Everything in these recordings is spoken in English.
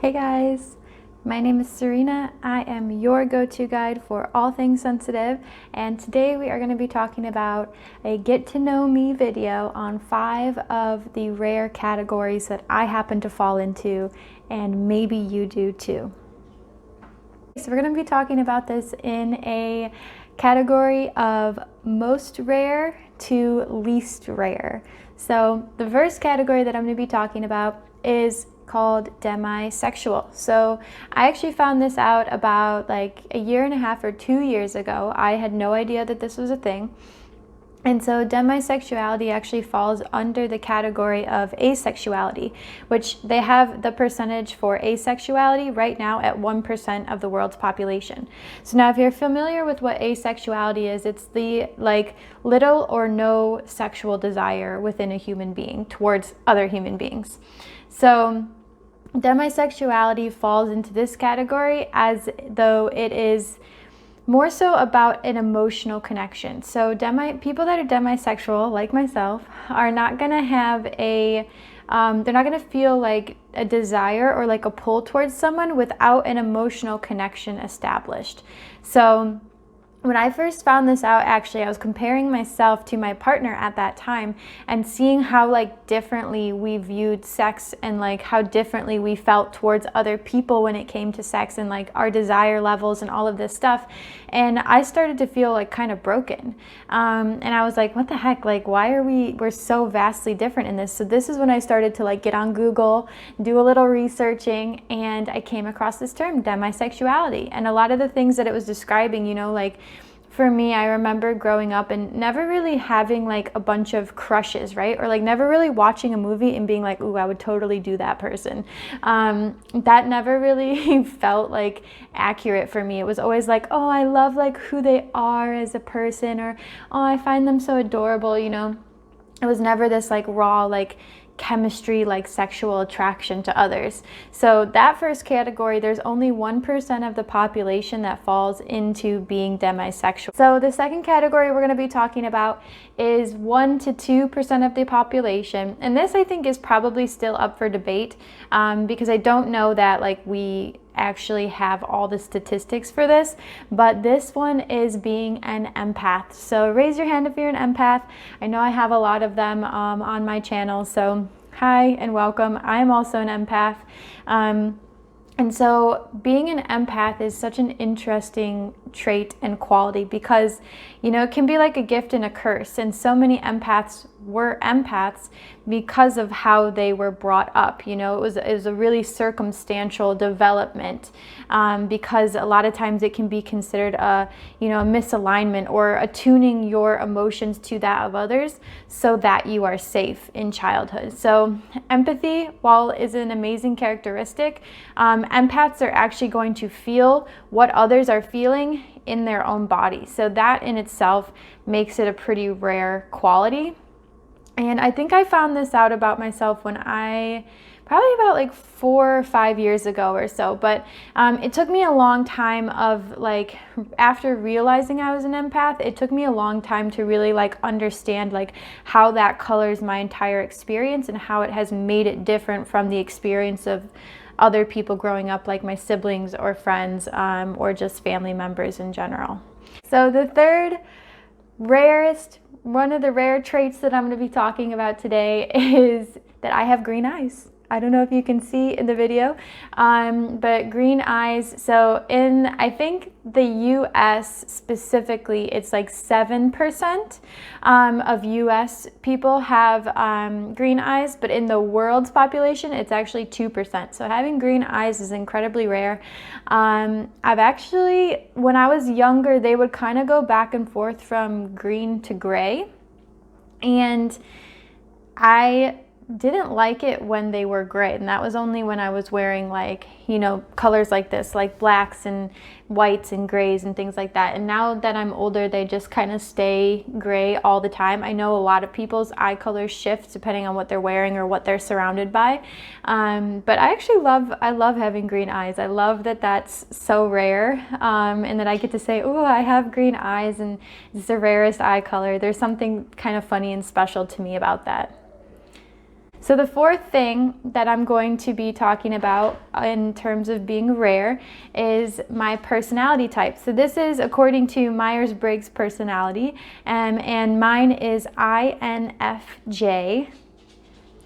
Hey guys, my name is Serena. I am your go-to guide for all things sensitive, and today we are going to be talking about a get to know me video on 5 of the rare categories that I happen to fall into, and maybe you do too. So we're going to be talking about this in a category of most rare to least rare. So the first category that I'm going to be talking about is called demisexual. So I actually found this out about like a year and a half or 2 years ago. I had no idea that this was a thing. And so demisexuality actually falls under the category of asexuality, which they have the percentage for asexuality right now at 1% of the world's population. So now if you're familiar with what asexuality is, it's the little or no sexual desire within a human being towards other human beings. So demisexuality falls into this category as though it is more so about an emotional connection. So people that are demisexual, like myself, are not gonna have they're not gonna feel like a desire or like a pull towards someone without an emotional connection established. So when I first found this out, actually, I was comparing myself to my partner at that time and seeing how differently we viewed sex and how differently we felt towards other people when it came to sex and our desire levels and all of this stuff. And I started to feel kind of broken. And I was like, what the heck? Why are we're so vastly different in this? So this is when I started to get on Google, do a little researching, and I came across this term, demisexuality. And a lot of the things that it was describing, for me, I remember growing up and never really having a bunch of crushes, right? Or never really watching a movie and being like, ooh, I would totally do that person. That never really felt accurate for me. It was always oh, I love who they are as a person, or oh, I find them so adorable, It was never this raw chemistry, sexual attraction to others. So that first category, there's only 1% of the population that falls into being demisexual. So the second category we're going to be talking about is 1 to 2% of the population, and this I think is probably still up for debate, because I don't know that we actually have all the statistics for this, but this one is being an empath. So raise your hand if you're an empath. I know I have a lot of them on my channel, so hi and welcome. I'm also an empath. And so being an empath is such an interesting trait and quality because, it can be like a gift and a curse. And so many empaths were empaths because of how they were brought up. It was a really circumstantial development, because a lot of times it can be considered a misalignment or attuning your emotions to that of others so that you are safe in childhood. So empathy, while is an amazing characteristic, empaths are actually going to feel what others are feeling in their own body. So that in itself makes it a pretty rare quality. And I think I found this out about myself when probably about 4 or 5 years ago or so, but it took me a long time after realizing I was an empath, it took me a long time to really understand how that colors my entire experience and how it has made it different from the experience of other people growing up, like my siblings or friends, or just family members in general. So the third rarest, one of the rare traits that I'm going to be talking about today is that I have green eyes. I don't know if you can see in the video, but green eyes. So in, I think the US specifically, it's 7% of US people have green eyes, but in the world's population, it's actually 2%. So having green eyes is incredibly rare. I've actually, when I was younger, they would kind of go back and forth from green to gray, and I didn't like it when they were gray, and that was only when I was wearing colors like this, like blacks and whites and grays and things like that. And now that I'm older, they just kind of stay gray all the time. I know a lot of people's eye colors shift depending on what they're wearing or what they're surrounded by, but I actually love having green eyes. I love that that's so rare, and that I get to say, oh, I have green eyes and it's the rarest eye color. There's something kind of funny and special to me about that. So the fourth thing that I'm going to be talking about in terms of being rare is my personality type. So this is according to Myers-Briggs personality, and mine is INFJ.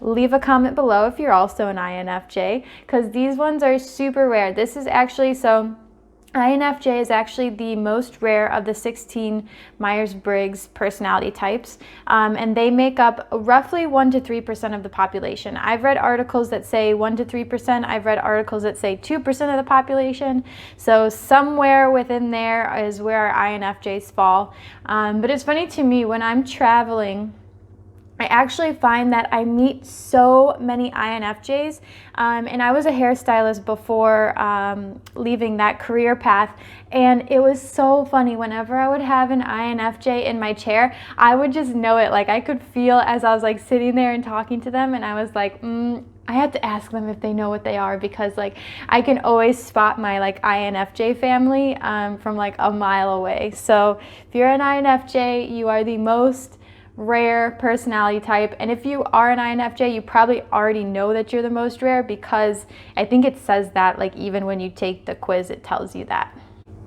Leave a comment below if you're also an INFJ, because these ones are super rare. This is actually, so INFJ is actually the most rare of the 16 Myers-Briggs personality types, and they make up roughly 1 to 3% of the population. I've read articles that say 1 to 3%. I've read articles that say 2% of the population. So somewhere within there is where our INFJs fall. But it's funny to me, when I'm traveling, I actually find that I meet so many INFJs, and I was a hairstylist before leaving that career path, and it was so funny. Whenever I would have an INFJ in my chair, I would just know it. Like, I could feel as I was like sitting there and talking to them, and I was like, I have to ask them if they know what they are, because like I can always spot my like INFJ family from like a mile away. So if you're an INFJ, you are the most rare personality type, and if you are an INFJ, you probably already know that you're the most rare, because I think it says that, like, even when you take the quiz, it tells you that.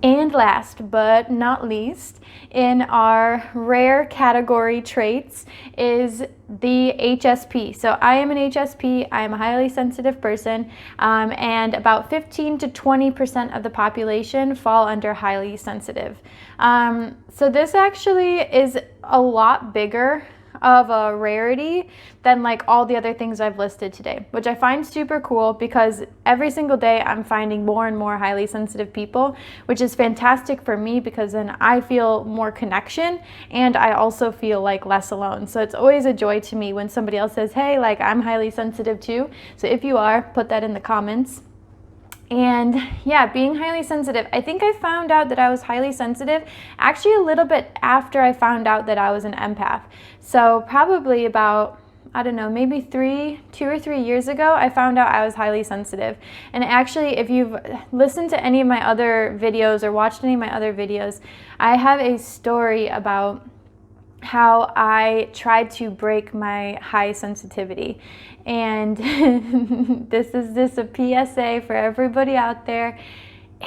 And last but not least, in our rare category traits is the HSP. So I am an HSP. I am a highly sensitive person, and about 15 to 20% of the population fall under highly sensitive. So this actually is a lot bigger of a rarity than like all the other things I've listed today, which I find super cool, because every single day I'm finding more and more highly sensitive people, which is fantastic for me, because then I feel more connection and I also feel like less alone. So it's always a joy to me when somebody else says, hey, like, I'm highly sensitive too. So if you are, put that in the comments. And yeah, being highly sensitive, I think I found out that I was highly sensitive actually a little bit after I found out that I was an empath. So probably about, I don't know, maybe 2 or 3 years ago, I found out I was highly sensitive. And actually, if you've listened to any of my other videos or watched any of my other videos, I have a story about how I tried to break my high sensitivity. And this is just a PSA for everybody out there.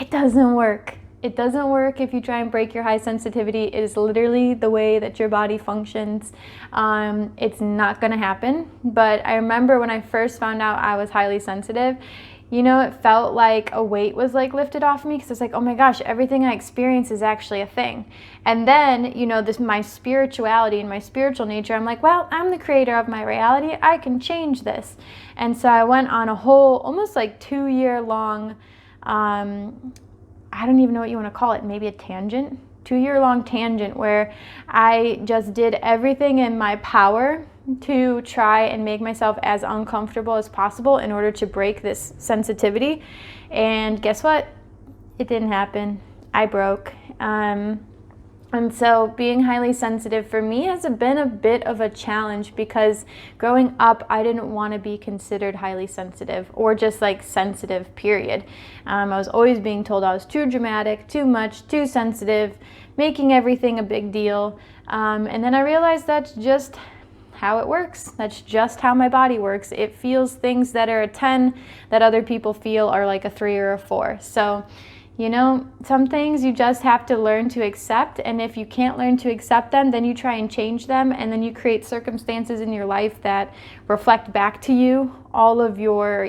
It doesn't work. It doesn't work if you try and break your high sensitivity. It is literally the way that your body functions. It's not gonna happen. But I remember when I first found out I was highly sensitive, you know, it felt like a weight was like lifted off me, because it's like, oh my gosh, everything I experience is actually a thing. And then, you know, this, my spirituality and my spiritual nature, I'm like, well, I'm the creator of my reality. I can change this. And so I went on a whole, almost like 2-year long, I don't even know what you want to call it, maybe a tangent, 2-year long tangent, where I just did everything in my power to try and make myself as uncomfortable as possible in order to break this sensitivity. And guess what? It didn't happen. I broke. And so being highly sensitive for me has been a bit of a challenge, because growing up, I didn't want to be considered highly sensitive, or just like sensitive, period. I was always being told I was too dramatic, too much, too sensitive, making everything a big deal. And then I realized that's just how it works. That's just how my body works. It feels things that are a 10 that other people feel are like a 3 or a 4. So, you know, some things you just have to learn to accept, and if you can't learn to accept them, then you try and change them, and then you create circumstances in your life that reflect back to you all of your,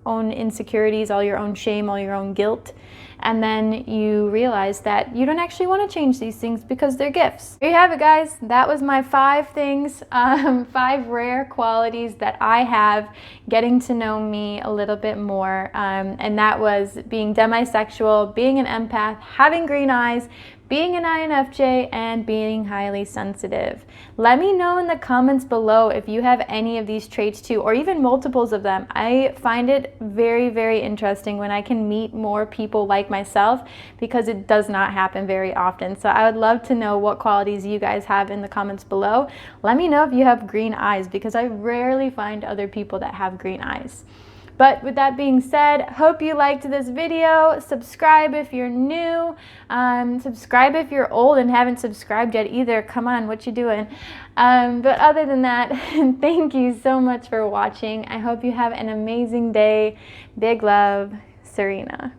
own insecurities, all your own shame, all your own guilt. And then you realize that you don't actually want to change these things because they're gifts. There you have it, guys. That was my 5 things, 5 rare qualities that I have getting to know me a little bit more. And that was being demisexual, being an empath, having green eyes, being an INFJ, and being highly sensitive. Let me know in the comments below if you have any of these traits too, or even multiples of them. I find it very, very interesting when I can meet more people like myself, because it does not happen very often. So I would love to know what qualities you guys have in the comments below. Let me know if you have green eyes, because I rarely find other people that have green eyes. But with that being said, hope you liked this video. Subscribe if you're new. Subscribe if you're old and haven't subscribed yet either. Come on, what you doing? But other than that, thank you so much for watching. I hope you have an amazing day. Big love, Serena.